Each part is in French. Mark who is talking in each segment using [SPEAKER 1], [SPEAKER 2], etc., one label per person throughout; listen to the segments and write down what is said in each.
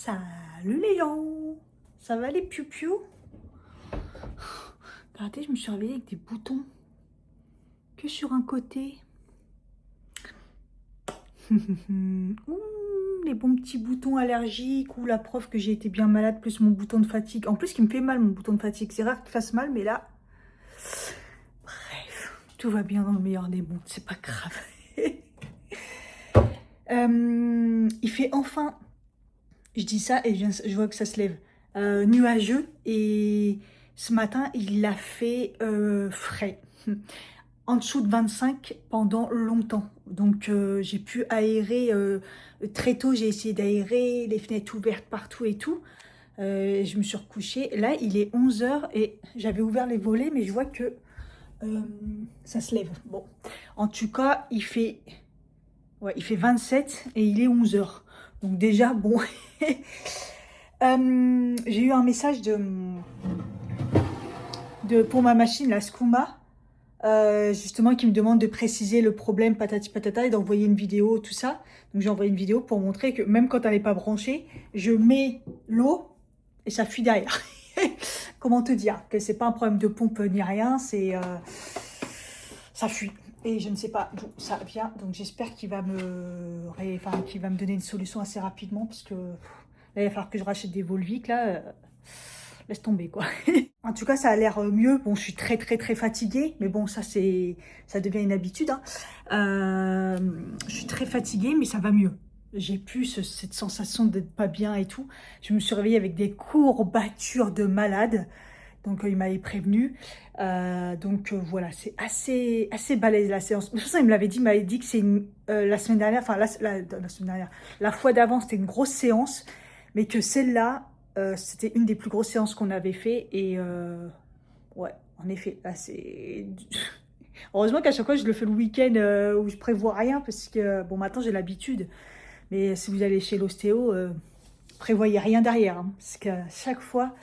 [SPEAKER 1] Salut les gens, ça va les piou-piou? Regardez, je me suis réveillée avec des boutons que sur un côté. Ouh, les bons petits boutons allergiques ou la preuve que j'ai été bien malade plus mon bouton de fatigue. En plus, qui me fait mal mon bouton de fatigue. C'est rare qu'il fasse mal, mais là, bref, tout va bien dans le meilleur des mondes, c'est pas grave. Il fait enfin, je dis ça et je vois que ça se lève, nuageux, et ce matin il a fait frais, en dessous de 25 pendant longtemps. Donc j'ai pu aérer très tôt, j'ai essayé d'aérer, les fenêtres ouvertes partout et tout. Je me suis recouchée, là il est 11 h et j'avais ouvert les volets mais je vois que ça se lève. Bon, en tout cas il fait 27 et il est 11 h. Donc déjà, bon, j'ai eu un message pour ma machine, la Skouma, justement, qui me demande de préciser le problème patati patata et d'envoyer une vidéo, tout ça. Donc j'ai envoyé une vidéo pour montrer que même quand elle n'est pas branchée, je mets l'eau et ça fuit derrière. Comment te dire que c'est pas un problème de pompe ni rien, c'est ça fuit. Et je ne sais pas d'où ça vient, donc j'espère qu'il va qu'il va me donner une solution assez rapidement, parce que là, il va falloir que je rachète des Volvic, là, laisse tomber, quoi. En tout cas, ça a l'air mieux. Bon, je suis très fatiguée, mais bon, ça devient une habitude, hein. Je suis très fatiguée, mais ça va mieux. J'ai plus cette sensation d'être pas bien et tout. Je me suis réveillée avec des courbatures de malade. Donc il m'avait prévenu. Voilà, c'est assez balèze la séance. De toute façon, il m'avait dit que c'est la semaine dernière, enfin la semaine dernière, la fois d'avant, c'était une grosse séance, mais que celle-là, c'était une des plus grosses séances qu'on avait fait. Et ouais, en effet, là c'est... Heureusement qu'à chaque fois, je le fais le week-end où je prévois rien, parce que bon, maintenant j'ai l'habitude. Mais si vous allez chez l'ostéo, prévoyez rien derrière, hein, parce qu'à chaque fois...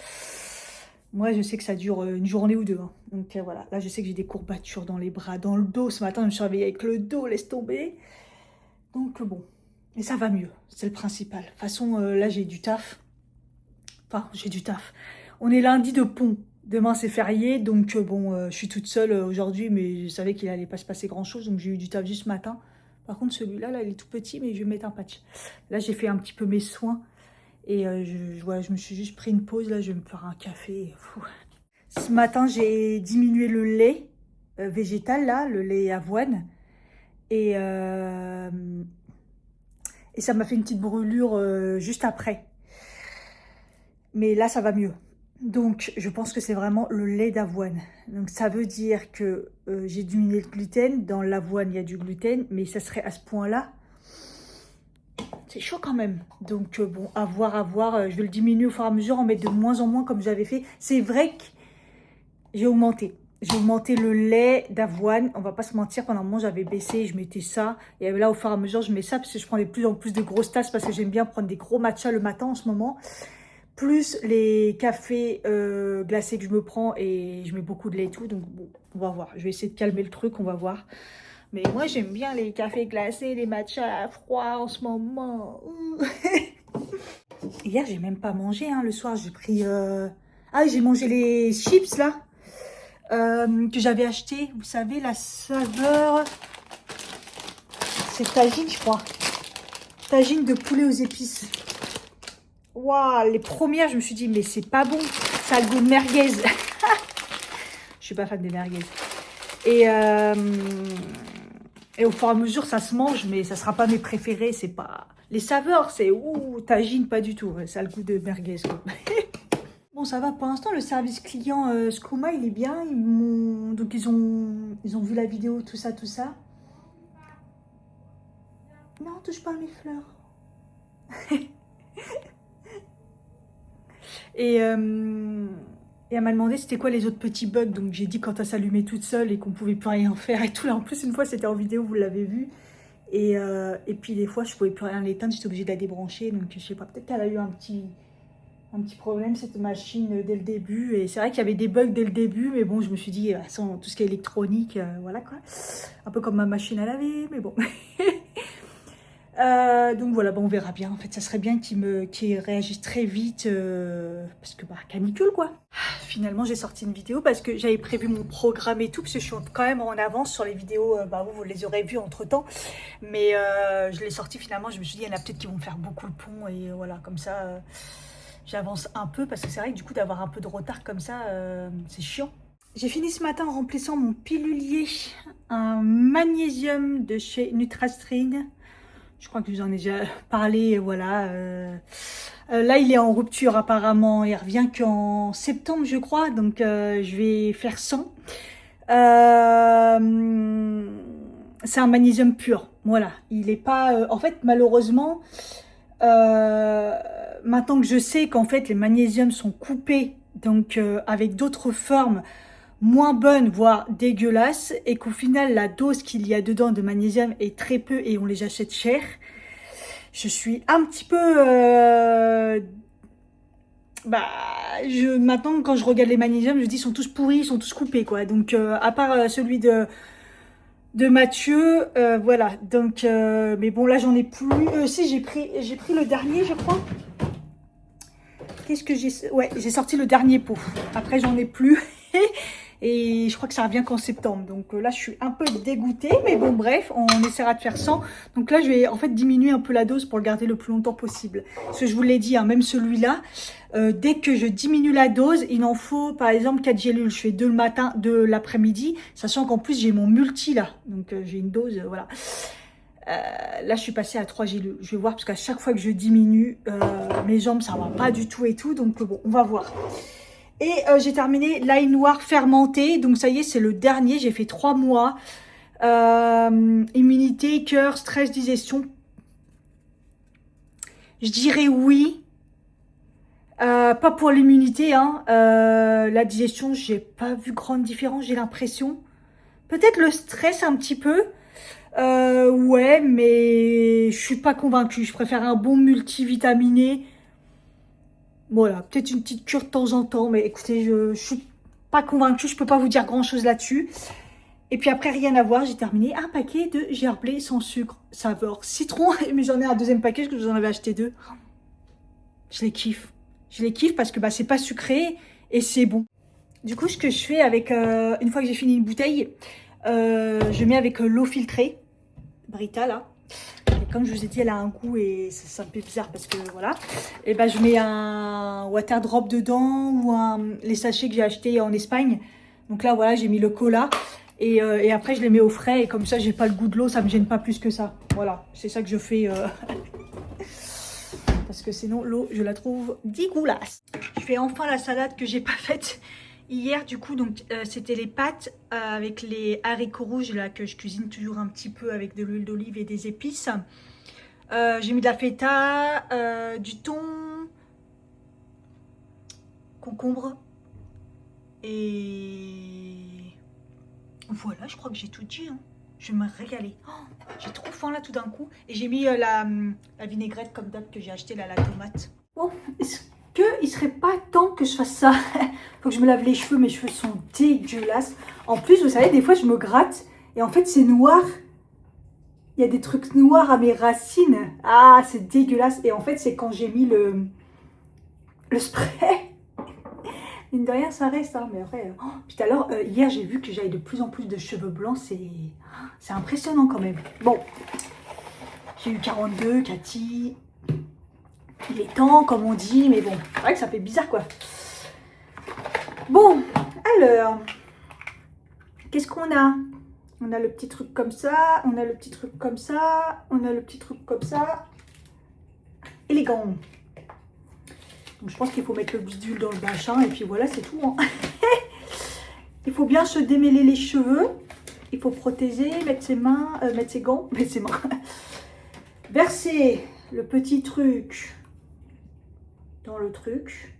[SPEAKER 1] Moi, je sais que ça dure une journée ou deux, hein. Donc voilà, là, je sais que j'ai des courbatures dans les bras, dans le dos. Ce matin, je me suis réveillée avec le dos, laisse tomber. Donc bon, et ça va mieux, c'est le principal. De toute façon, là, j'ai du taf. Enfin, j'ai du taf. On est lundi de pont. Demain, c'est férié. Donc bon, je suis toute seule aujourd'hui, mais je savais qu'il allait pas se passer grand-chose. Donc j'ai eu du taf juste ce matin. Par contre, celui-là, là, il est tout petit, mais je vais mettre un patch. Là, j'ai fait un petit peu mes soins. Et je me suis juste pris une pause, là, je vais me faire un café. Fou. Ce matin, j'ai diminué le lait végétal, là, le lait avoine. Et ça m'a fait une petite brûlure juste après. Mais là, ça va mieux. Donc, je pense que c'est vraiment le lait d'avoine. Donc, ça veut dire que j'ai diminué le gluten. Dans l'avoine, il y a du gluten, mais ça serait à ce point-là. C'est chaud quand même. Donc bon, à voir. Je vais le diminuer au fur et à mesure, en mettre de moins en moins comme j'avais fait. C'est vrai que j'ai augmenté. J'ai augmenté le lait d'avoine. On va pas se mentir, pendant un moment j'avais baissé, je mettais ça. Et là au fur et à mesure je mets ça parce que je prends de plus en plus de grosses tasses, parce que j'aime bien prendre des gros matchas le matin en ce moment. Plus les cafés glacés que je me prends, et je mets beaucoup de lait et tout. Donc bon, on va voir. Je vais essayer de calmer le truc, on va voir. Mais moi, j'aime bien les cafés glacés, les matchas froids en ce moment. Hier, j'ai même pas mangé, hein. Le soir, j'ai pris... Ah, j'ai mangé les chips, là, que j'avais acheté. Vous savez, la saveur... C'est tagine, je crois. Tagine de poulet aux épices. Waouh, les premières, je me suis dit, mais c'est pas bon. Ça a le goût de merguez. Je suis pas fan des merguez. Et au fur et à mesure, ça se mange, mais ça sera pas mes préférés. C'est pas... Les saveurs, c'est... Ouh, tagine, pas du tout. Ça a le goût de merguez, quoi. Bon, ça va. Pour l'instant, le service client Skouma, il est bien. Donc, ils ont vu la vidéo, tout ça, tout ça. Non, touche pas à mes fleurs. Et elle m'a demandé c'était quoi les autres petits bugs. Donc, j'ai dit quand elle s'allumait toute seule et qu'on pouvait plus rien faire et tout. Là, en plus, une fois, c'était en vidéo, vous l'avez vu. Et puis des fois, je pouvais plus rien l'éteindre, j'étais obligée de la débrancher. Donc je sais pas, peut-être qu'elle a eu un petit problème, cette machine, dès le début. Et c'est vrai qu'il y avait des bugs dès le début, mais bon, je me suis dit, sans tout ce qui est électronique, voilà quoi. Un peu comme ma machine à laver, mais bon. Donc voilà, bon, on verra bien. En fait, ça serait bien qu'il réagisse très vite parce que canicule quoi. Finalement, j'ai sorti une vidéo parce que j'avais prévu mon programme et tout, parce que je suis quand même en avance sur les vidéos. Vous les aurez vues entre temps, mais je l'ai sorti finalement. Je me suis dit, il y en a peut-être qui vont faire beaucoup le pont et voilà, comme ça, j'avance un peu parce que c'est vrai que du coup, d'avoir un peu de retard comme ça, c'est chiant. J'ai fini ce matin en remplissant mon pilulier, un magnésium de chez Nutrastrine. Je crois que je vous en ai déjà parlé, voilà. Là, il est en rupture apparemment. Il revient qu'en septembre, je crois. Donc, je vais faire 100. C'est un magnésium pur. Voilà. Il est pas... en fait, malheureusement, maintenant que je sais qu'en fait, les magnésiums sont coupés, donc avec d'autres formes moins bonnes, voire dégueulasses, et qu'au final, la dose qu'il y a dedans de magnésium est très peu et on les achète cher. Je suis un petit peu... maintenant, quand je regarde les magnésiums, je dis ils sont tous pourris, ils sont tous coupés, quoi. Donc, à part celui de Mathieu, voilà. Donc, mais bon, là, j'en ai plus. Si, j'ai pris le dernier, je crois. Qu'est-ce que j'ai... Ouais, j'ai sorti le dernier pot. Après, j'en ai plus. Et je crois que ça revient qu'en septembre. Donc là, je suis un peu dégoûtée. Mais bon, bref, on essaiera de faire 100. Donc là, je vais en fait diminuer un peu la dose pour le garder le plus longtemps possible. Parce que je vous l'ai dit, hein, même celui-là, dès que je diminue la dose, il en faut par exemple 4 gélules. Je fais 2 le matin, 2 l'après-midi. Sachant qu'en plus, j'ai mon multi là. Donc j'ai une dose, voilà. Là, je suis passée à 3 gélules. Je vais voir parce qu'à chaque fois que je diminue, mes jambes, ça va pas du tout et tout. Donc bon, on va voir. Et j'ai terminé l'ail noir fermenté. Donc ça y est, c'est le dernier. J'ai fait 3 mois. Immunité, cœur, stress, digestion. Je dirais oui. Pas pour l'immunité. Hein. La digestion, j'ai pas vu grande différence, j'ai l'impression. Peut-être le stress un petit peu. Ouais, mais je suis pas convaincue. Je préfère un bon multivitaminé. Voilà, peut-être une petite cure de temps en temps, mais écoutez, je suis pas convaincue, je peux pas vous dire grand-chose là-dessus. Et puis après, rien à voir, j'ai terminé un paquet de gerblé sans sucre, saveur citron, mais j'en ai un deuxième paquet, parce que j'en avais acheté 2. Je les kiffe. Je les kiffe parce que c'est pas sucré et c'est bon. Du coup, ce que je fais avec, une fois que j'ai fini une bouteille, je mets avec l'eau filtrée, Brita là. Et comme je vous ai dit, elle a un goût et ça me fait bizarre parce que voilà. Et je mets un water drop dedans ou les sachets que j'ai achetés en Espagne. Donc là, voilà, j'ai mis le cola. Et après, je les mets au frais. Et comme ça, j'ai pas le goût de l'eau. Ça me gêne pas plus que ça. Voilà, c'est ça que je fais. Parce que sinon, l'eau, je la trouve dégueulasse. Je fais enfin la salade que j'ai pas faite hier. Du coup, donc c'était les pâtes avec les haricots rouges là que je cuisine toujours un petit peu avec de l'huile d'olive et des épices. J'ai mis de la feta, du thon, concombre et voilà, je crois que j'ai tout dit. Hein. Je vais me régaler. Oh, j'ai trop faim là tout d'un coup. Et j'ai mis la vinaigrette comme d'hab que j'ai acheté là, la tomate. Bon, est-ce qu'il serait pas temps que je fasse ça? Faut que je me lave les cheveux, mes cheveux sont dégueulasses. En plus, vous savez, des fois je me gratte et en fait c'est noir. Il y a des trucs noirs à mes racines. Ah, c'est dégueulasse. Et en fait, c'est quand j'ai mis le spray. Mine de rien, ça reste. Hein, mais après, puis tout à l'heure, hier, j'ai vu que j'avais de plus en plus de cheveux blancs. C'est impressionnant quand même. Bon, j'ai eu 42, Cathy. Il est temps, comme on dit. Mais bon, c'est vrai que ça fait bizarre, quoi. Bon, alors, qu'est-ce qu'on a? On a le petit truc comme ça, on a le petit truc comme ça, on a le petit truc comme ça. Élégant. Donc je pense qu'il faut mettre le bidule dans le machin et puis voilà, c'est tout. Hein. Il faut bien se démêler les cheveux. Il faut protéger, mettre ses mains, mettre ses gants, mettre ses mains. Verser le petit truc dans le truc.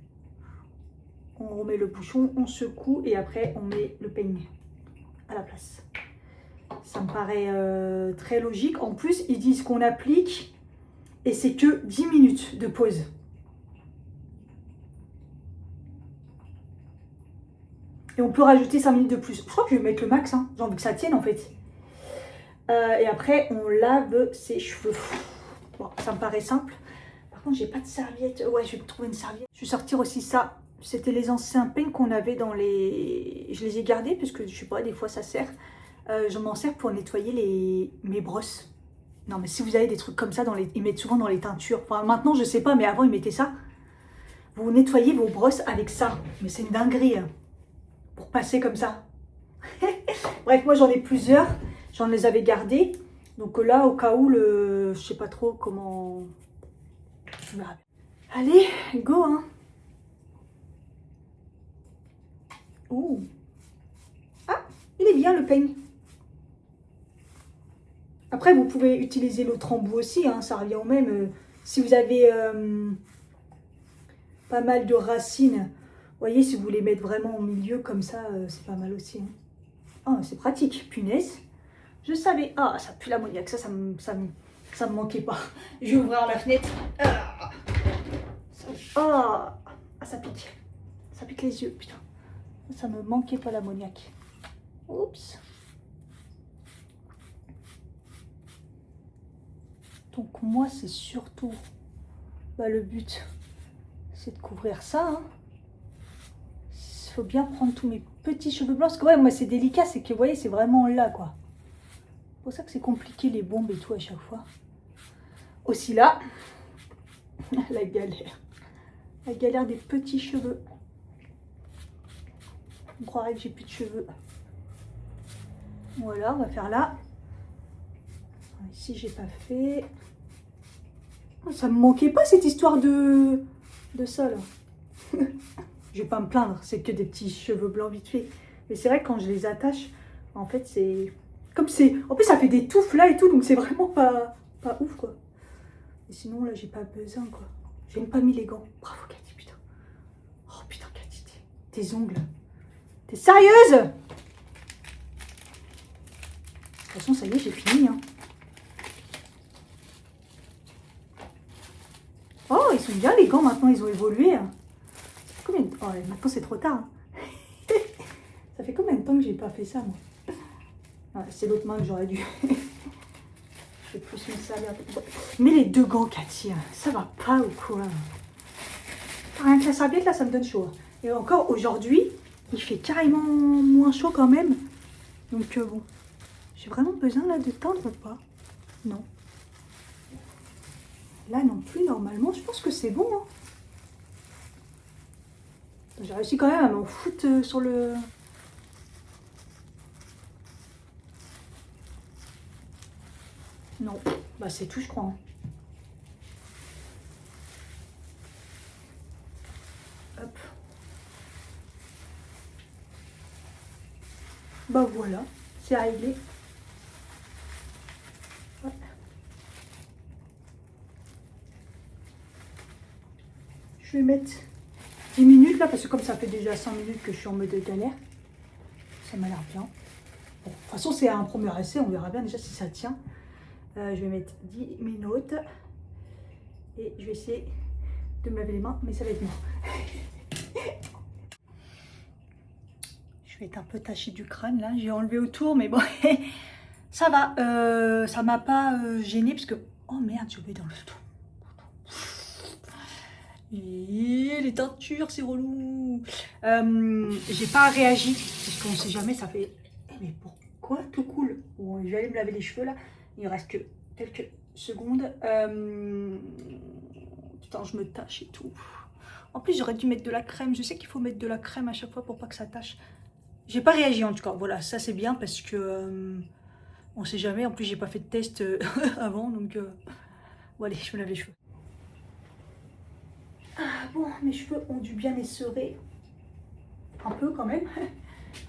[SPEAKER 1] On remet le bouchon, on secoue et après on met le peigne à la place. Ça me paraît très logique. En plus, ils disent qu'on applique et c'est que 10 minutes de pause. Et on peut rajouter 5 minutes de plus. Je crois que je vais mettre le max. Hein. J'ai envie que ça tienne en fait. Et après, on lave ses cheveux. ça me paraît simple. Par contre, j'ai pas de serviette. Ouais, je vais me trouver une serviette. Je vais sortir aussi ça. C'était les anciens peignes qu'on avait dans les... Je les ai gardés parce que, je sais pas, des fois ça sert. Je m'en sers pour nettoyer mes brosses. Non, mais si vous avez des trucs comme ça, ils mettent souvent dans les teintures. Enfin, maintenant, je sais pas, mais avant, ils mettaient ça. Vous nettoyez vos brosses avec ça. Mais c'est une dinguerie, hein, pour passer comme ça. Bref, moi, j'en ai plusieurs. J'en les avais gardés. Donc là, au cas où, je sais pas trop comment... Je verrai. Allez, go, hein. Ouh. Ah, il est bien, le peigne. Après, vous pouvez utiliser l'autre embout aussi, hein, ça revient au même. Si vous avez pas mal de racines, vous voyez, si vous voulez mettre vraiment au milieu comme ça, c'est pas mal aussi. Hein. Oh, c'est pratique, punaise. Je savais. Ah, ça pue l'ammoniaque, ça me manquait pas. Je vais ouvrir la fenêtre. Ah, ça pique. Ça pique les yeux, putain. Ça me manquait pas l'ammoniaque. Oups. Donc moi, c'est surtout le but, c'est de couvrir ça. Hein. Il faut bien prendre tous mes petits cheveux blancs. Parce que ouais, moi, c'est délicat, c'est que vous voyez, c'est vraiment là, quoi. C'est pour ça que c'est compliqué, les bombes et tout, à chaque fois. Aussi là, la galère. La galère des petits cheveux. On croirait que j'ai plus de cheveux. Voilà, on va faire là. Ici, j'ai pas fait. Ça me manquait pas cette histoire de ça là. Je vais pas me plaindre, c'est que des petits cheveux blancs vite fait. Mais c'est vrai que quand je les attache, en fait c'est comme c'est. En plus ça fait des touffes là et tout, donc c'est vraiment pas ouf quoi. Et sinon là j'ai pas besoin quoi. J'ai même pas mis les gants. Bravo Cathy, putain. Oh putain Cathy, tes ongles. T'es sérieuse? De toute façon ça y est, j'ai fini hein. Oh, ils sont bien les gants maintenant, ils ont évolué. Ça fait combien de... Oh, maintenant c'est trop tard. Hein. Ça fait combien de temps que j'ai pas fait ça, moi? Ouais, c'est l'autre main que j'aurais dû. Je vais plus me salir. Mais les deux gants, Cathy, ça va pas ou quoi? Rien que la serviette, là, ça me donne chaud. Et encore, aujourd'hui, il fait carrément moins chaud quand même. Donc, bon. J'ai vraiment besoin, là, de tendre ou pas? Non. Là non plus, normalement, je pense que c'est bon. Hein. J'ai réussi quand même à m'en foutre sur le... Non, bah c'est tout je crois. Hein. Hop. Bah voilà, c'est réglé. Ouais. Je vais mettre 10 minutes là, parce que comme ça fait déjà 5 minutes que je suis en mode galère, ça m'a l'air bien. Bon, de toute façon, c'est un premier essai, on verra bien déjà si ça tient. Je vais mettre 10 minutes et je vais essayer de me laver les mains, mais ça va être mort. Je vais être un peu tachée du crâne là, j'ai enlevé autour, mais bon, ça va. Ça m'a pas gêné parce que. Oh merde, j'ai oublié dans le tout. Et les teintures, c'est relou. J'ai pas réagi parce qu'on sait jamais, ça fait. Mais pourquoi tout cool? Bon, je vais aller me laver les cheveux là. Il reste que quelques secondes. Putain, je me tâche et tout. En plus, j'aurais dû mettre de la crème. Je sais qu'il faut mettre de la crème à chaque fois pour pas que ça tâche. J'ai pas réagi en tout cas. Voilà, ça c'est bien parce que on sait jamais. En plus, j'ai pas fait de test avant, donc bon, allez, je me lave les cheveux. Ah bon, mes cheveux ont dû bien esserer. Un peu quand même.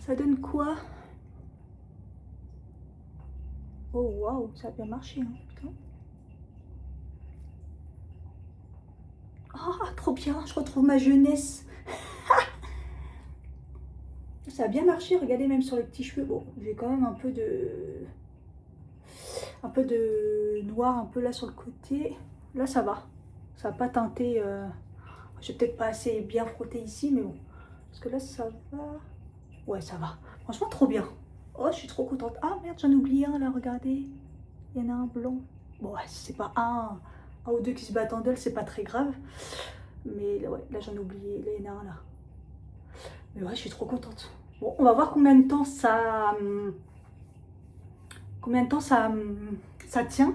[SPEAKER 1] Ça donne quoi? Oh waouh, ça a bien marché, hein, putain. Oh, trop bien, je retrouve ma jeunesse. Ça a bien marché, regardez même sur les petits cheveux. Bon, j'ai quand même un peu de noir un peu là sur le côté. Là ça va. Ça n'a pas teinté. J'ai peut-être pas assez bien frotté ici, mais bon. Parce que là ça va. Ouais, ça va. Franchement, trop bien. Oh, je suis trop contente. Ah merde, j'en ai oublié un là, regardez. Il y en a un blanc. Bon, ouais, c'est pas un un ou deux qui se battent en duel, c'est pas très grave. Mais ouais, là j'en ai oublié, là il y en a un là. Mais ouais, je suis trop contente. Bon, on va voir combien de temps ça... ça tient.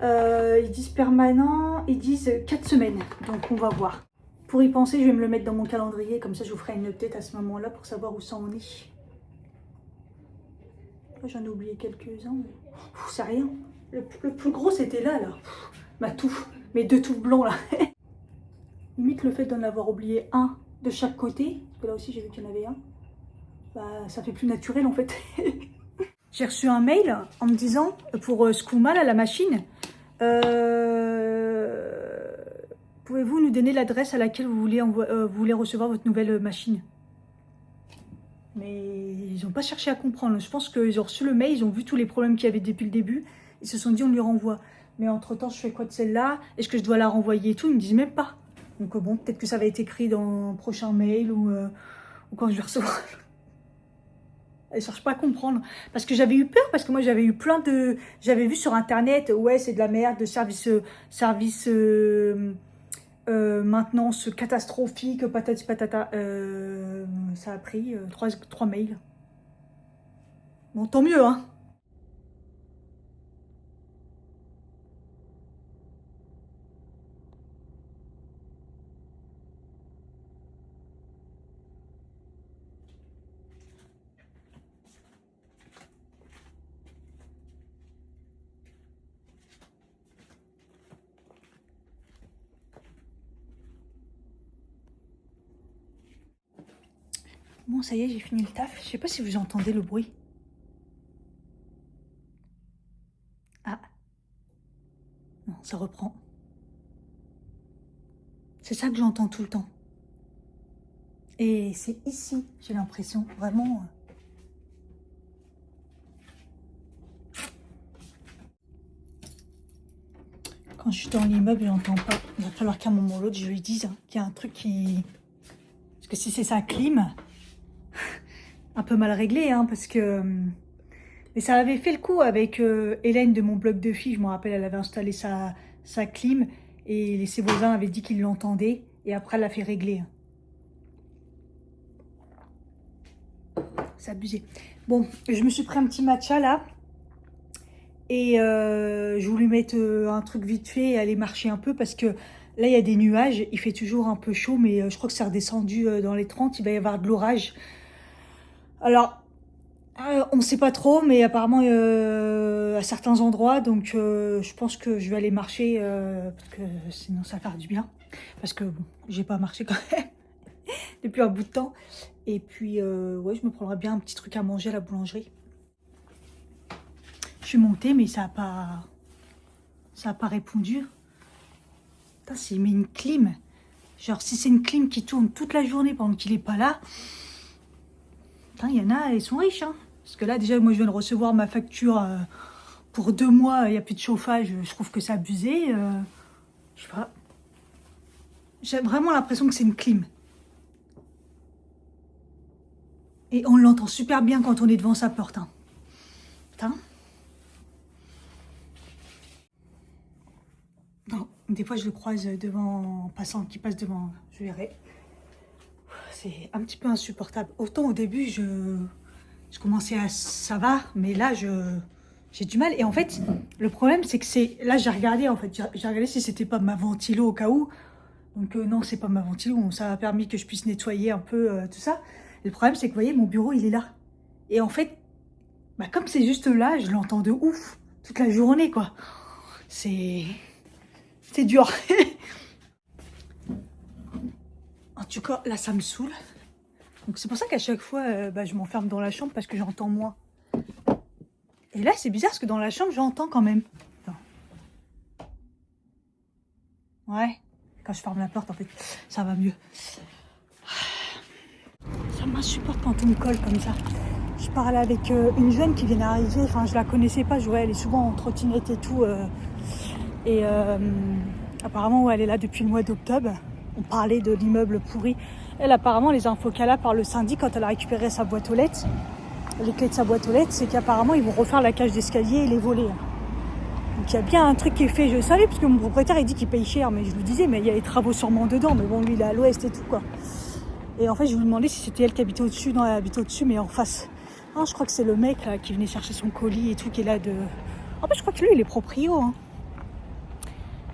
[SPEAKER 1] Ils disent permanent, ils disent 4 semaines. Donc on va voir. Pour y penser, je vais me le mettre dans mon calendrier. Comme ça, je vous ferai une update à ce moment-là pour savoir où ça en est. J'en ai oublié quelques-uns. Mais... c'est rien. Le plus gros, c'était là. Ma touffe. Mes 2 touffes blancs là. Limite le fait d'en avoir oublié un de chaque côté. Parce que là aussi, j'ai vu qu'il y en avait un. Bah, ça fait plus naturel en fait. J'ai reçu un mail en me disant pour Skouma, là, la machine, pouvez-vous nous donner l'adresse à laquelle vous voulez recevoir votre nouvelle machine? Mais ils n'ont pas cherché à comprendre. Je pense qu'ils ont reçu le mail, ils ont vu tous les problèmes qu'il y avait depuis le début. Ils se sont dit on lui renvoie. Mais entre-temps, je fais quoi de celle-là? Est-ce que je dois la renvoyer et tout? Ils me disent même pas. Donc bon, peut-être que ça va être écrit dans le prochain mail ou quand je vais recevoir. Elle cherche pas à comprendre. Parce que j'avais eu peur, parce que moi j'avais eu plein de... J'avais vu sur internet, ouais c'est de la merde, de service maintenance catastrophique, patati patata. Ça a pris 3 mails. Bon, tant mieux, hein. Bon, ça y est, j'ai fini le taf. Je sais pas si vous entendez le bruit. Ah. Non, ça reprend. C'est ça que j'entends tout le temps. Et c'est ici, j'ai l'impression, vraiment. Quand je suis dans l'immeuble, je n'entends pas. Il va falloir qu'à un moment ou l'autre, je lui dise qu'il y a un truc qui... Parce que si c'est sa clim, un peu mal réglé, hein, parce que... Mais ça avait fait le coup avec Hélène de mon blog de filles. Je me rappelle, elle avait installé sa clim et ses voisins avaient dit qu'ils l'entendaient. Et après, elle l'a fait régler. C'est abusé. Bon, je me suis pris un petit matcha là. Et je voulais mettre un truc vite fait et aller marcher un peu parce que là, il y a des nuages. Il fait toujours un peu chaud, mais je crois que c'est redescendu dans les 30. Il va y avoir de l'orage. Alors, on ne sait pas trop, mais apparemment à certains endroits. Donc, je pense que je vais aller marcher parce que sinon, ça va faire du bien. Parce que bon, j'ai pas marché quand même depuis un bout de temps. Et puis, ouais, je me prendrai bien un petit truc à manger à la boulangerie. Je suis montée, mais ça a pas répondu. Putain, s'il met une clim, genre si c'est une clim qui tourne toute la journée pendant qu'il est pas là, putain, il y en a, ils sont riches, hein. Parce que là, déjà, moi, je viens de recevoir ma facture pour 2 mois, il n'y a plus de chauffage, je trouve que c'est abusé. Je sais pas. J'ai vraiment l'impression que c'est une clim. Et on l'entend super bien quand on est devant sa porte, hein. Putain. Non, des fois je le croise devant, en passant, qui passe devant, je verrai. C'est un petit peu insupportable. Autant au début, je commençais à... ça va, mais là, j'ai du mal. Et en fait, le problème, c'est que c'est... Là, j'ai regardé, en fait. J'ai regardé si c'était pas ma ventilo au cas où. Donc non, c'est pas ma ventilo. Ça a permis que je puisse nettoyer un peu tout ça. Et le problème, c'est que, vous voyez, mon bureau, il est là. Et en fait, bah, comme c'est juste là, je l'entends de ouf. Toute la journée, quoi. C'est dur. En tout cas, là, ça me saoule. Donc, c'est pour ça qu'à chaque fois, je m'enferme dans la chambre parce que j'entends moins. Et là, c'est bizarre parce que dans la chambre, j'entends quand même. Attends. Ouais, quand je ferme la porte, en fait, ça va mieux. Ça m'insupporte quand on me colle comme ça. Je parlais avec une jeune qui vient d'arriver. Enfin, je la connaissais pas. Je vois, elle est souvent en trottinette et tout. Apparemment, ouais, elle est là depuis le mois d'octobre. On parlait de l'immeuble pourri. Elle, apparemment, les infos qu'elle a par le syndic quand elle a récupéré sa boîte aux lettres, les clés de sa boîte aux lettres, c'est qu'apparemment, ils vont refaire la cage d'escalier et les volets. Donc il y a bien un truc qui est fait, je le savais, parce que mon propriétaire il dit qu'il paye cher, mais je lui disais, mais il y a les travaux sûrement dedans, mais bon, lui il est à l'ouest et tout quoi. Et en fait, je lui demandais si c'était elle qui habitait au-dessus. Non, elle habitait au-dessus, mais en face. Non, je crois que c'est le mec là, qui venait chercher son colis et tout, qui est là de... En fait, je crois que lui, il est proprio. Hein.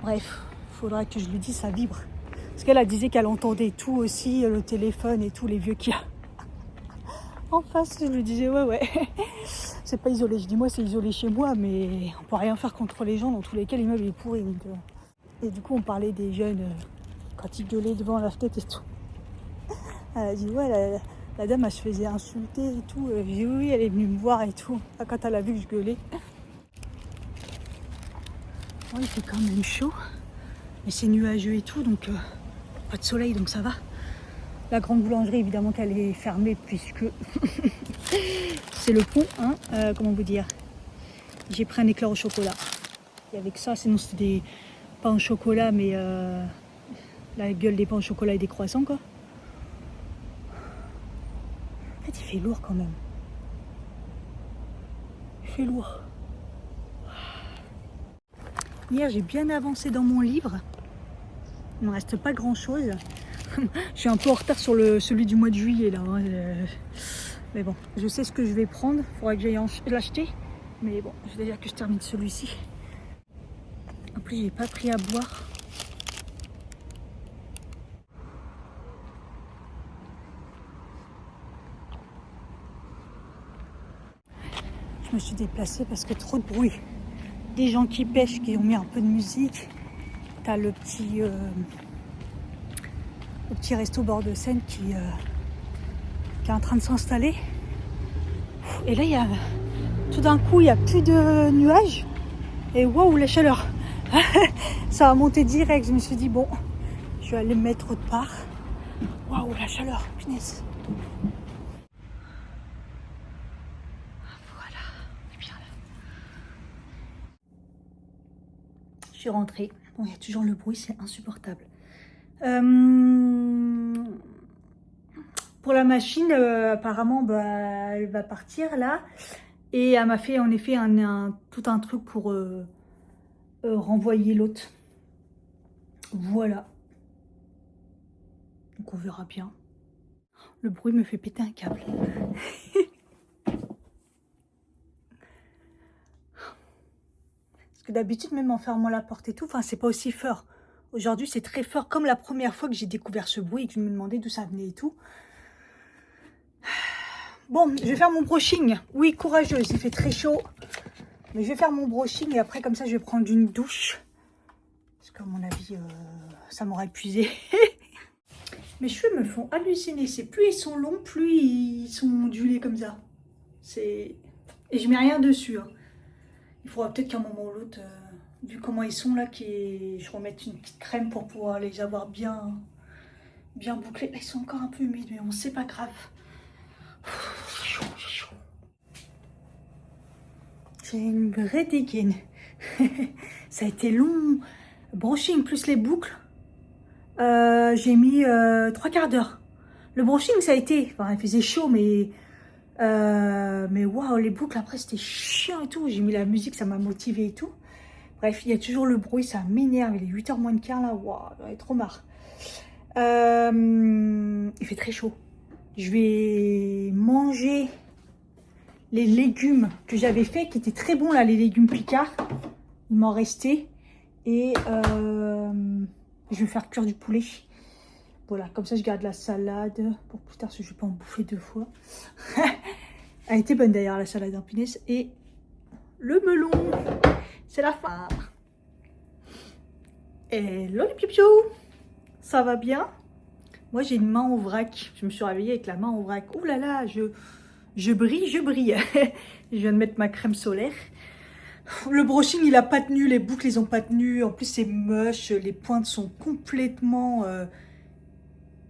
[SPEAKER 1] Bref, il faudra que je lui dise, ça vibre. Parce qu'elle disait qu'elle entendait tout aussi, le téléphone et tout, les vieux qu'il y a. En face, je lui disais, ouais. C'est pas isolé. Je dis, moi, c'est isolé chez moi, mais on peut rien faire contre les gens. Dans tous les cas, l'immeuble est pourri. Donc, Et du coup, on parlait des jeunes quand ils gueulaient devant la fenêtre et tout. Elle a dit, ouais, la dame, elle se faisait insulter et tout. J'ai dit, oui, elle est venue me voir et tout. Quand elle a vu que je gueulais. Oh, il fait quand même chaud. Mais c'est nuageux et tout, donc pas de soleil, donc ça va. La grande boulangerie, évidemment qu'elle est fermée puisque c'est le pont, hein. Comment vous dire? J'ai pris un éclair au chocolat. Et avec ça, sinon c'était des pains au chocolat, mais la gueule des pains au chocolat et des croissants, quoi. En fait, il fait lourd quand même. Il fait lourd. Hier, j'ai bien avancé dans mon livre. Il ne me reste pas grand-chose. Je suis un peu en retard sur celui du mois de juillet, là. Hein. Mais bon, je sais ce que je vais prendre. Il faudra que j'aille l'acheter. Mais bon, je vais dire que je termine celui-ci. En plus, j'ai pas pris à boire. Je me suis déplacée parce que trop de bruit. Des gens qui pêchent, qui ont mis un peu de musique. T'as le petit resto au bord de Seine qui est en train de s'installer. Et là, tout d'un coup, il n'y a plus de nuages. Et waouh, la chaleur. Ça a monté direct. Je me suis dit, bon, je vais aller me mettre autre part. Waouh, la chaleur, punaise. Voilà, on est bien là. Je suis rentrée. Bon, il y a toujours le bruit, c'est insupportable. Pour la machine, apparemment, elle va partir là. Et elle m'a fait en effet tout un truc pour renvoyer l'autre. Voilà. Donc on verra bien. Le bruit me fait péter un câble. Parce que d'habitude, même en fermant la porte et tout, enfin, c'est pas aussi fort. Aujourd'hui, c'est très fort. Comme la première fois que j'ai découvert ce bruit et que je me demandais d'où ça venait et tout. Bon, je vais faire mon brushing. Oui, courageuse, il fait très chaud. Mais je vais faire mon brushing et après, comme ça, je vais prendre une douche. Parce qu'à mon avis, ça m'aura épuisé. Mes cheveux me font halluciner. C'est plus ils sont longs, plus ils sont ondulés comme ça. Et je mets rien dessus. Hein. Il faudra peut-être qu'à un moment ou l'autre, vu comment ils sont là, je remette une petite crème pour pouvoir les avoir bien bouclés. Là, ils sont encore un peu humides, mais bon, c'est pas grave. C'est chaud, c'est chaud. J'ai une vraie dégaine. Ça a été long. Brushing plus les boucles. J'ai mis 3 quarts d'heure. Le brushing, ça a été... Enfin, il faisait chaud, mais waouh, les boucles, après, c'était chiant et tout. J'ai mis la musique, ça m'a motivé et tout. Bref, il y a toujours le bruit, ça m'énerve. Il est 8h moins de quart, là. Waouh, j'en ai trop marre. Il fait très chaud. Je vais manger les légumes que j'avais fait, qui étaient très bons, là, les légumes picards. Il m'en restait. Et je vais faire cuire du poulet. Voilà, comme ça je garde la salade pour plus tard, parce que je ne vais pas en bouffer 2 fois. Elle était bonne d'ailleurs, la salade en punaise. Et le melon, c'est la fin. Hello les pipiou, ça va bien? Moi j'ai une main en vrac. Je me suis réveillée avec la main en vrac. Ouh là là, je brille, je brille. Je viens de mettre ma crème solaire. Le brushing, il a pas tenu, les boucles, ils ont pas tenu. En plus, c'est moche, les pointes sont complètement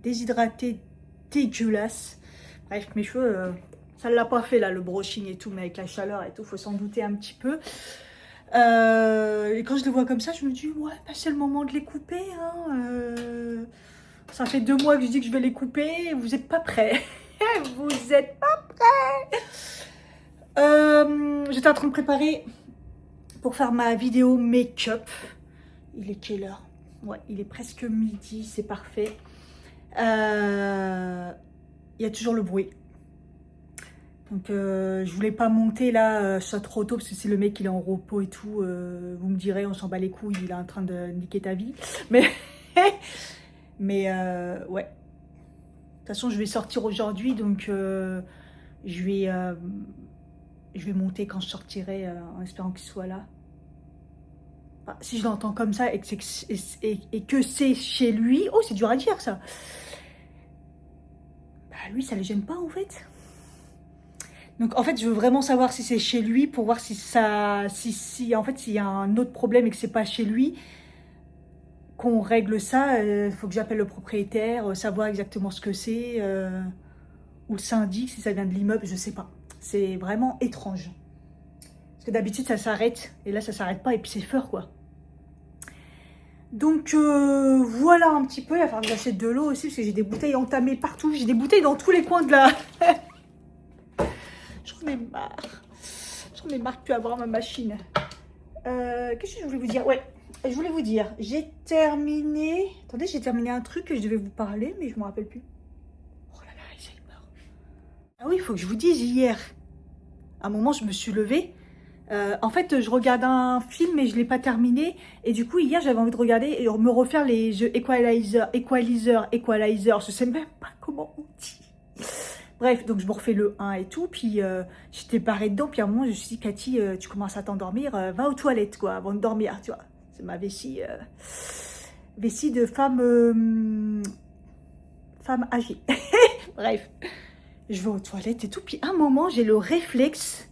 [SPEAKER 1] déshydratées, dégueulasses. Bref, mes cheveux, ça ne l'a pas fait là, le brushing et tout, mais avec la chaleur et tout, faut s'en douter un petit peu. Et quand je les vois comme ça, je me dis, ouais, bah, c'est le moment de les couper. Hein, ça fait 2 mois que je dis que je vais les couper, vous n'êtes pas prêts. Vous n'êtes pas prêts. J'étais en train de préparer pour faire ma vidéo make-up. Il est quelle heure? Ouais, il est presque midi, c'est parfait. Il y a toujours le bruit. Donc je voulais pas monter là, soit trop tôt, parce que si le mec il est en repos et tout, vous me direz, on s'en bat les couilles, il est en train de niquer ta vie. Mais, ouais. De toute façon, je vais sortir aujourd'hui, donc je vais monter quand je sortirai, en espérant qu'il soit là. Enfin, si je l'entends comme ça et que c'est chez lui, oh c'est dur à dire ça. Bah lui ça les gêne pas en fait. Donc en fait je veux vraiment savoir si c'est chez lui pour voir si ça, si en fait s'il y a un autre problème et que c'est pas chez lui, qu'on règle ça. Faut que j'appelle le propriétaire, savoir exactement ce que c'est, ou le syndic si ça vient de l'immeuble, je sais pas. C'est vraiment étrange. Parce que d'habitude ça s'arrête et là ça s'arrête pas et puis c'est fort quoi. Donc voilà un petit peu, il va falloir que j'achète de l'eau aussi parce que j'ai des bouteilles entamées partout, j'ai des bouteilles dans tous les coins de la... J'en ai marre. J'en ai marre de plus avoir ma machine. Qu'est-ce que je voulais vous dire? Ouais, je voulais vous dire, j'ai terminé... Attendez, j'ai terminé un truc que je devais vous parler, mais je ne me rappelle plus. Oh là là, Alzheimer. Ah oui, il faut que je vous dise, hier, à un moment, je me suis levée. En fait, je regarde un film et je ne l'ai pas terminé. Et du coup, hier, j'avais envie de regarder et me refaire les jeux Equalizer. Je sais même pas comment on dit. Bref, donc je me refais le 1 et tout. Puis j'étais barrée dedans. Puis à un moment, je me suis dit, Cathy, tu commences à t'endormir. Va aux toilettes, quoi, avant de dormir, tu vois. C'est ma vessie. Vessie de femme âgée. Bref, je vais aux toilettes et tout. Puis à un moment, j'ai le réflexe.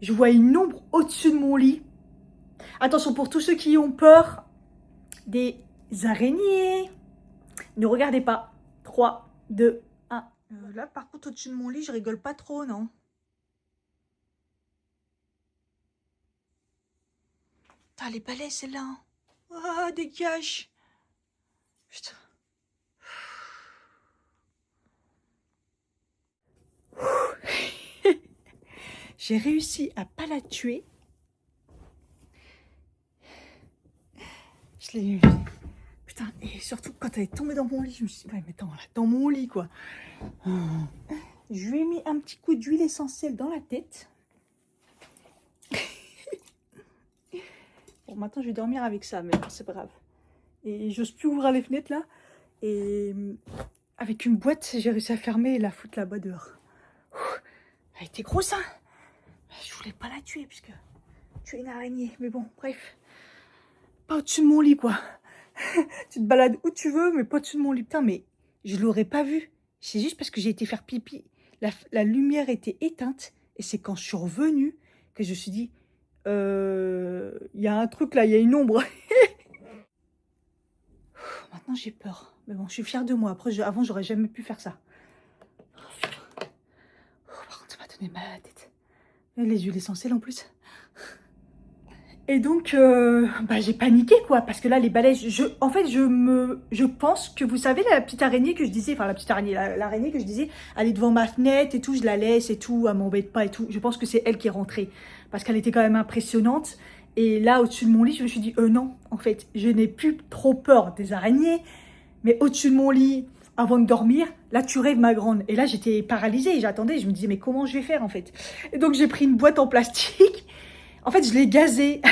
[SPEAKER 1] Je vois une ombre au-dessus de mon lit. Attention, pour tous ceux qui ont peur des araignées, ne regardez pas. 3, 2, 1. Là, par contre, au-dessus de mon lit, je rigole pas trop, non? Putain, elle est balèze, celle-là. Ah, dégage. Putain. J'ai réussi à pas la tuer. Je l'ai eu. Putain, et surtout quand elle est tombée dans mon lit, je me suis dit, ouais, mais attends, là, dans mon lit, quoi. Je lui ai mis un petit coup d'huile essentielle dans la tête. Bon, maintenant, je vais dormir avec ça, mais c'est pas grave. Et j'ose plus ouvrir les fenêtres, là. Et avec une boîte, j'ai réussi à fermer et la foutre là-bas dehors. Elle était grosse, hein. Je voulais pas la tuer, puisque tuer une araignée. Mais bon, bref. Pas au-dessus de mon lit, quoi. Tu te balades où tu veux, mais pas au-dessus de mon lit. Putain, mais je l'aurais pas vu. C'est juste parce que j'ai été faire pipi. La lumière était éteinte. Et c'est quand je suis revenue que je me suis dit, il y a un truc là, il y a une ombre. Maintenant, j'ai peur. Mais bon, je suis fière de moi. Après, avant, j'aurais jamais pu faire ça. Par contre, ça m'a donné mal à la tête. Et les huiles essentielles en plus. Et donc, bah, j'ai paniqué, quoi, parce que là, les balais, en fait, je pense que, vous savez, la petite araignée que je disais, enfin, la petite araignée, l'araignée que je disais, elle est devant ma fenêtre et tout, je la laisse et tout, elle m'embête pas et tout. Je pense que c'est elle qui est rentrée, parce qu'elle était quand même impressionnante. Et là, au-dessus de mon lit, je me suis dit, non, en fait, je n'ai plus trop peur des araignées, mais au-dessus de mon lit, avant de dormir, là, tu rêves, ma grande. Et là, j'étais paralysée, j'attendais, je me disais, mais comment je vais faire, en fait? Et donc, j'ai pris une boîte en plastique. En fait, je l'ai gazé.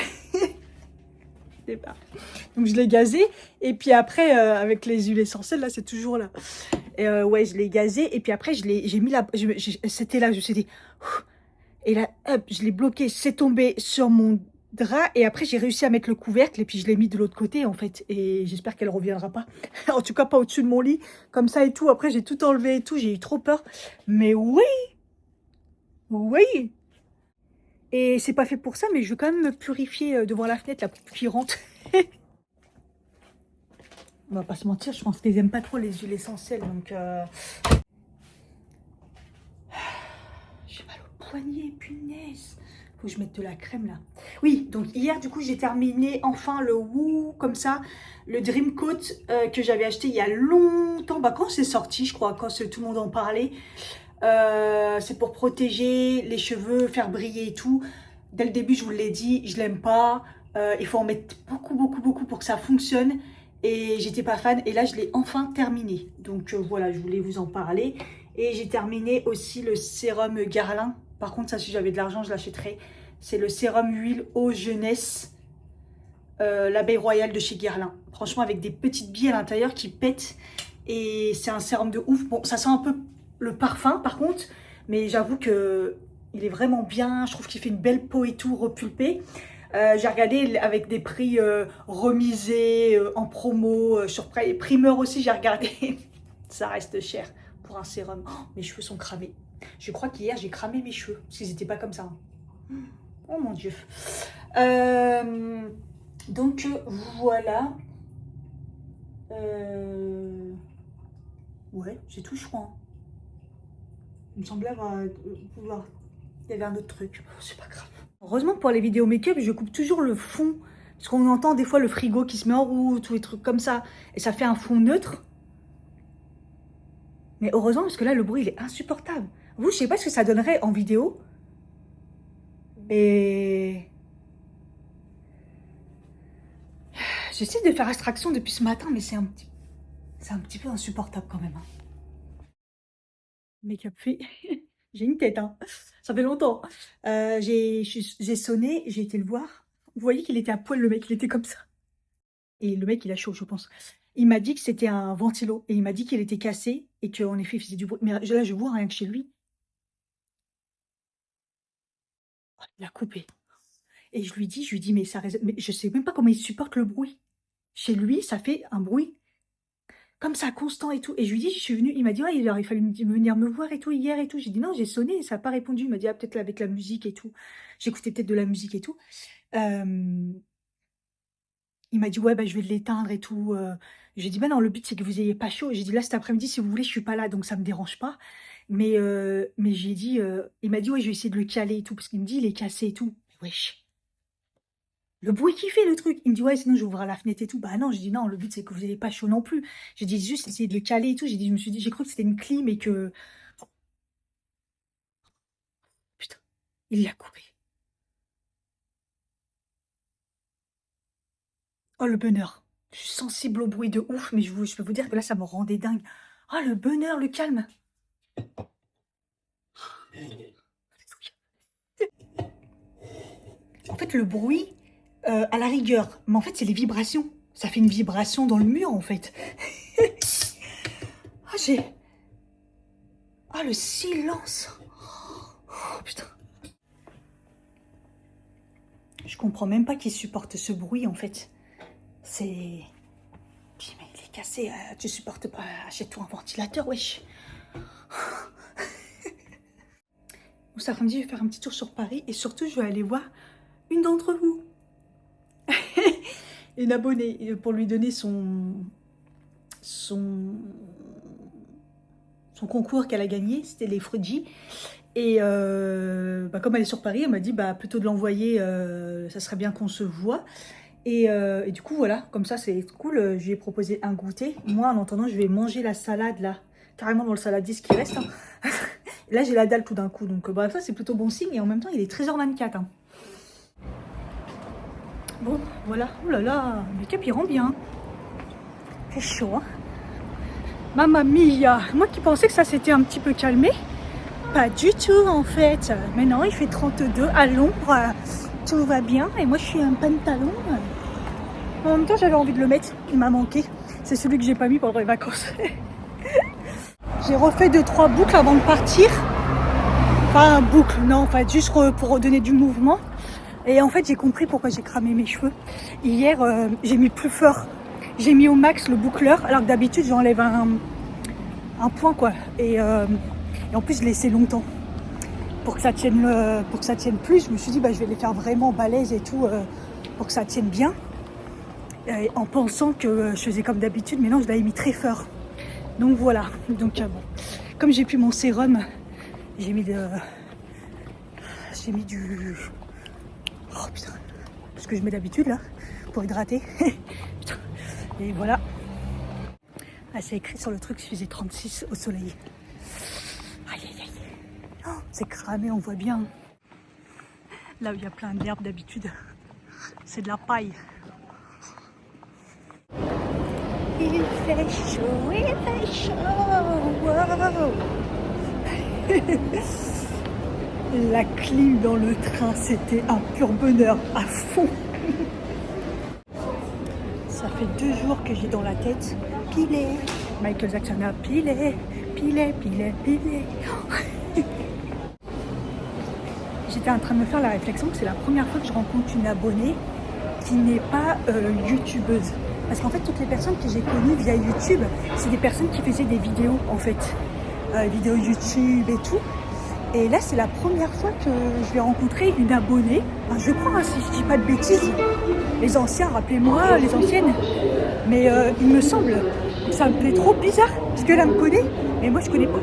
[SPEAKER 1] Donc, je l'ai gazé. Et puis après, avec les huiles essentielles, là, c'est toujours là. Et, ouais, je l'ai gazé. Et puis après, j'ai mis la... C'était là, je me suis dit... Et là, hop, je l'ai bloqué. C'est tombé sur mon drap. Et après, j'ai réussi à mettre le couvercle. Et puis, je l'ai mis de l'autre côté, en fait. Et j'espère qu'elle ne reviendra pas. En tout cas, pas au-dessus de mon lit. Comme ça et tout. Après, j'ai tout enlevé et tout. J'ai eu trop peur. Mais oui! Oui! Et c'est pas fait pour ça, mais je veux quand même me purifier devant la fenêtre, là, pour qu'il rentre. On va pas se mentir, je pense qu'ils aiment pas trop les huiles essentielles, donc... J'ai mal au poignet, punaise. Faut que je mette de la crème, là. Oui, donc hier, du coup, j'ai terminé enfin le Woo, comme ça, le Dream Coat que j'avais acheté il y a longtemps. Bah, quand c'est sorti, je crois, quand tout le monde en parlait. C'est pour protéger les cheveux, faire briller et tout. Dès le début, je vous l'ai dit, je l'aime pas. Il faut en mettre beaucoup, beaucoup, beaucoup pour que ça fonctionne. Et j'étais pas fan. Et là, je l'ai enfin terminé. Donc voilà, je voulais vous en parler. Et j'ai terminé aussi le sérum Guerlain. Par contre, ça, si j'avais de l'argent, je l'achèterais. C'est le sérum huile eau jeunesse. L'abeille royale de chez Guerlain. Franchement, avec des petites billes à l'intérieur qui pètent. Et c'est un sérum de ouf. Bon, ça sent un peu le parfum, par contre. Mais j'avoue que il est vraiment bien. Je trouve qu'il fait une belle peau et tout, repulpé. J'ai regardé avec des prix remisés, en promo, sur primeur aussi, j'ai regardé. Ça reste cher pour un sérum. Oh, mes cheveux sont cramés. Je crois qu'hier, j'ai cramé mes cheveux. Parce qu'ils n'étaient pas comme ça. Oh mon Dieu. Donc voilà. Ouais, c'est tout, je crois. Il me semblait avoir pouvoir. Il y avait un autre truc. C'est pas grave. Heureusement pour les vidéos make-up, je coupe toujours le fond. Parce qu'on entend des fois le frigo qui se met en route ou des trucs comme ça. Et ça fait un fond neutre. Mais heureusement parce que là, le bruit, il est insupportable. Vous, je sais pas ce que ça donnerait en vidéo. Mais... j'essaie de faire abstraction depuis ce matin, mais c'est un petit peu insupportable quand même. Make-up fait. J'ai une tête, hein. Ça fait longtemps. J'ai sonné, j'ai été le voir. Vous voyez qu'il était à poil, le mec, il était comme ça. Et le mec, il a chaud, je pense. Il m'a dit que c'était un ventilo. Et il m'a dit qu'il était cassé et qu'en effet, il faisait du bruit. Mais là, je vois rien que chez lui. Oh, il a coupé. Et je lui dis, mais ça résonne. Mais je sais même pas comment il supporte le bruit. Chez lui, ça fait un bruit comme ça, constant et tout. Et je lui dis, je suis venue. Il m'a dit, ouais, il aurait fallu venir me voir et tout, hier et tout. J'ai dit, non, j'ai sonné, ça n'a pas répondu. Il m'a dit, ah, peut-être avec la musique et tout. J'écoutais peut-être de la musique et tout. Il m'a dit, ouais, bah, je vais l'éteindre et tout. J'ai dit, bah non, le but, c'est que vous ayez pas chaud. J'ai dit, là, cet après-midi, si vous voulez, je suis pas là, donc ça me dérange pas. Mais j'ai dit, il m'a dit, ouais, je vais essayer de le caler et tout, parce qu'il me dit, il est cassé et tout. Mais wesh, le bruit qu'il fait, le truc. Il me dit, ouais, sinon, j'ouvrirai la fenêtre et tout. Bah non, j'ai dit, non, le but, c'est que vous ayez pas chaud non plus. J'ai dit, juste essayer de le caler et tout. J'ai dit, je me suis dit, j'ai cru que c'était une clim et que. Putain, il l'a coupé. Oh, le bonheur. Je suis sensible au bruit de ouf, mais je peux vous dire que là, ça me rendait dingue. Oh, le bonheur, le calme. En fait, le bruit, à la rigueur, mais en fait, c'est les vibrations. Ça fait une vibration dans le mur, en fait. Ah, j'ai... Ah, le silence. Oh, putain. Je comprends même pas qu'il supporte ce bruit, en fait. C'est... Puis, mais il est cassé, tu supportes pas. Achète-toi un ventilateur, wesh. Bon, cet après-midi, je vais faire un petit tour sur Paris et surtout, je vais aller voir une d'entre vous. Une abonnée, pour lui donner son concours qu'elle a gagné, c'était les Fruji. Et bah, comme elle est sur Paris, elle m'a dit bah, plutôt de l'envoyer, ça serait bien qu'on se voit. Et du coup, voilà, comme ça, c'est cool. Je lui ai proposé un goûter. Moi, en attendant, je vais manger la salade, là, carrément dans le saladier, ce qui reste. Hein. Là, j'ai la dalle tout d'un coup. Donc, bref, ça, c'est plutôt bon signe. Et en même temps, il est 13h24. Hein. Bon, voilà. Oh là là, le make-up, il rend bien. C'est chaud, hein. Mamma mia. Moi qui pensais que ça s'était un petit peu calmé. Pas du tout, en fait. Mais non, il fait 32 à l'ombre. Tout va bien. Et moi, je suis un pantalon. En même temps, j'avais envie de le mettre. Il m'a manqué. C'est celui que j'ai pas mis pendant les vacances. J'ai refait 2-3 boucles avant de partir. Enfin, boucle, non, en fait, juste pour redonner du mouvement. Et en fait, j'ai compris pourquoi j'ai cramé mes cheveux. Hier, j'ai mis plus fort. J'ai mis au max le boucleur, alors que d'habitude, j'enlève un point, quoi. Et en plus, je laissais longtemps. Pour que ça tienne plus, je me suis dit, bah, je vais les faire vraiment balèzes et tout, pour que ça tienne bien. En pensant que je faisais comme d'habitude, mais non, je l'avais mis très fort. Donc voilà. Donc bon, comme j'ai plus mon sérum, j'ai mis du... Oh putain, ce que je mets d'habitude là, pour hydrater. Putain. Et voilà. Ah, c'est écrit sur le truc, je faisais 36 au soleil. Aïe aïe aïe. Oh, c'est cramé, on voit bien. Là où il y a plein d'herbes d'habitude, c'est de la paille. Il fait chaud, il fait chaud. Wow. La clim dans le train, c'était un pur bonheur à fond. Ça fait 2 jours que j'ai dans la tête Pilé. Michael Jackson a Pilé, Pilé, Pilé, Pilé. J'étais en train de me faire la réflexion que c'est la première fois que je rencontre une abonnée qui n'est pas youtubeuse. Parce qu'en fait, toutes les personnes que j'ai connues via YouTube, c'est des personnes qui faisaient des vidéos, en fait. Vidéos YouTube et tout. Et là, c'est la première fois que je vais rencontrer une abonnée. Enfin, je crois, hein, si je dis pas de bêtises. Les anciens, rappelez-moi, les anciennes. Mais il me semble, ça me fait trop bizarre. Parce qu'elle me connaît, mais moi, je connais pas.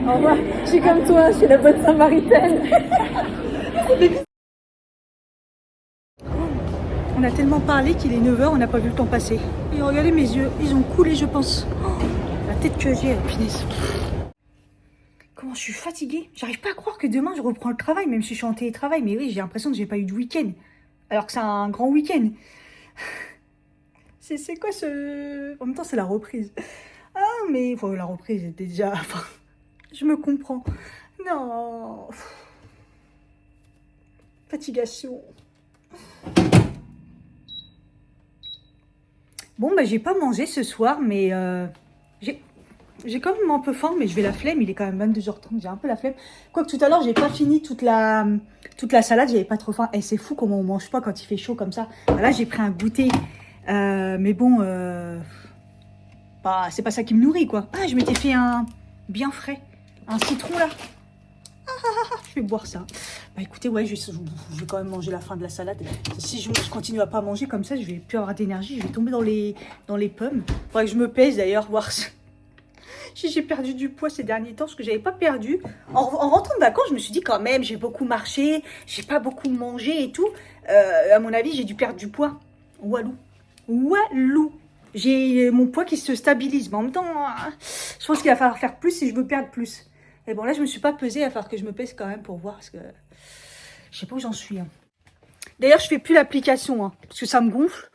[SPEAKER 1] Au revoir. Je suis comme toi, je suis la bonne Samaritaine. On a tellement parlé qu'il est 9 h, on n'a pas vu le temps passer. Et regardez mes yeux, ils ont coulé, je pense. Oh, la tête que j'ai, la punaise. Comment je suis fatiguée. J'arrive pas à croire que demain je reprends le travail, même si je suis en télétravail. Mais oui, j'ai l'impression que j'ai pas eu de week-end. Alors que c'est un grand week-end. C'est quoi ce... En même temps, c'est la reprise. Ah, mais bon, la reprise était déjà... Enfin, je me comprends. Non. Fatigation. Bon, bah, j'ai pas mangé ce soir, mais j'ai quand même un peu faim, mais je vais la flemme. Il est quand même 22 h 30, j'ai un peu la flemme. Quoique tout à l'heure, j'ai pas fini toute la salade, j'avais pas trop faim. Et c'est fou comment on mange pas quand il fait chaud comme ça. Là, j'ai pris un goûter. Mais bon, bah, c'est pas ça qui me nourrit, quoi. Ah, je m'étais fait un bien frais. Un citron, là. Je vais boire ça. Bah écoutez, ouais, je vais quand même manger la fin de la salade. Si je continue à pas manger comme ça, je vais plus avoir d'énergie. Je vais tomber dans les pommes. Faudrait que je me pèse d'ailleurs, voir si j'ai perdu du poids ces derniers temps, ce que j'avais pas perdu. En rentrant de vacances, je me suis dit quand même, j'ai beaucoup marché, j'ai pas beaucoup mangé et tout. À mon avis, j'ai dû perdre du poids. Walou. Walou. J'ai mon poids qui se stabilise. Mais en même temps, je pense qu'il va falloir faire plus si je veux perdre plus. Et bon, là, je me suis pas pesée, il va falloir que je me pèse quand même pour voir, parce que je sais pas où j'en suis. Hein. D'ailleurs, je fais plus l'application, hein, parce que ça me gonfle.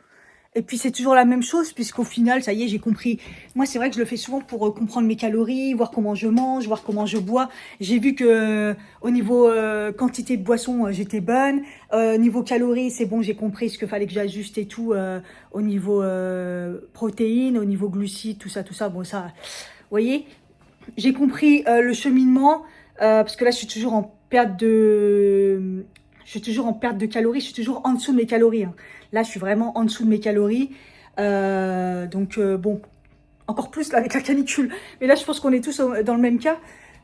[SPEAKER 1] Et puis, c'est toujours la même chose, puisqu'au final, ça y est, j'ai compris. Moi, c'est vrai que je le fais souvent pour comprendre mes calories, voir comment je mange, voir comment je bois. J'ai vu que au niveau quantité de boisson, j'étais bonne. Niveau calories, c'est bon, j'ai compris ce qu'il fallait que j'ajuste et tout. Au niveau protéines, au niveau glucides, tout ça. Bon, ça, vous voyez, j'ai compris le cheminement, parce que là, je suis toujours en perte de... calories, je suis toujours en dessous de mes calories. Hein. Là, je suis vraiment en dessous de mes calories. Donc, bon, encore plus là avec la canicule. Mais là, je pense qu'on est tous dans le même cas.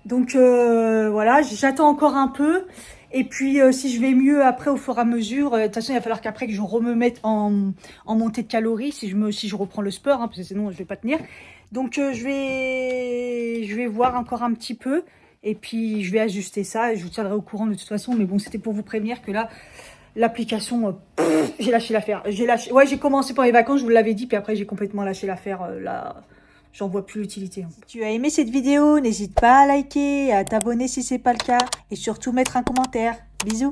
[SPEAKER 1] Donc, voilà, j'attends encore un peu. Et puis, si je vais mieux après, au fur et à mesure, de toute façon, il va falloir qu'après que je me en montée de calories, si je reprends le sport, hein, parce que sinon, je vais pas tenir. Donc, je vais voir encore un petit peu. Et puis, je vais ajuster ça et je vous tiendrai au courant de toute façon. Mais bon, c'était pour vous prévenir que là, l'application, j'ai lâché l'affaire. Ouais, j'ai commencé pour les vacances, je vous l'avais dit. Puis après, j'ai complètement lâché l'affaire. Là, j'en vois plus l'utilité. Si tu as aimé cette vidéo, n'hésite pas à liker, à t'abonner si c'est pas le cas. Et surtout, mettre un commentaire. Bisous.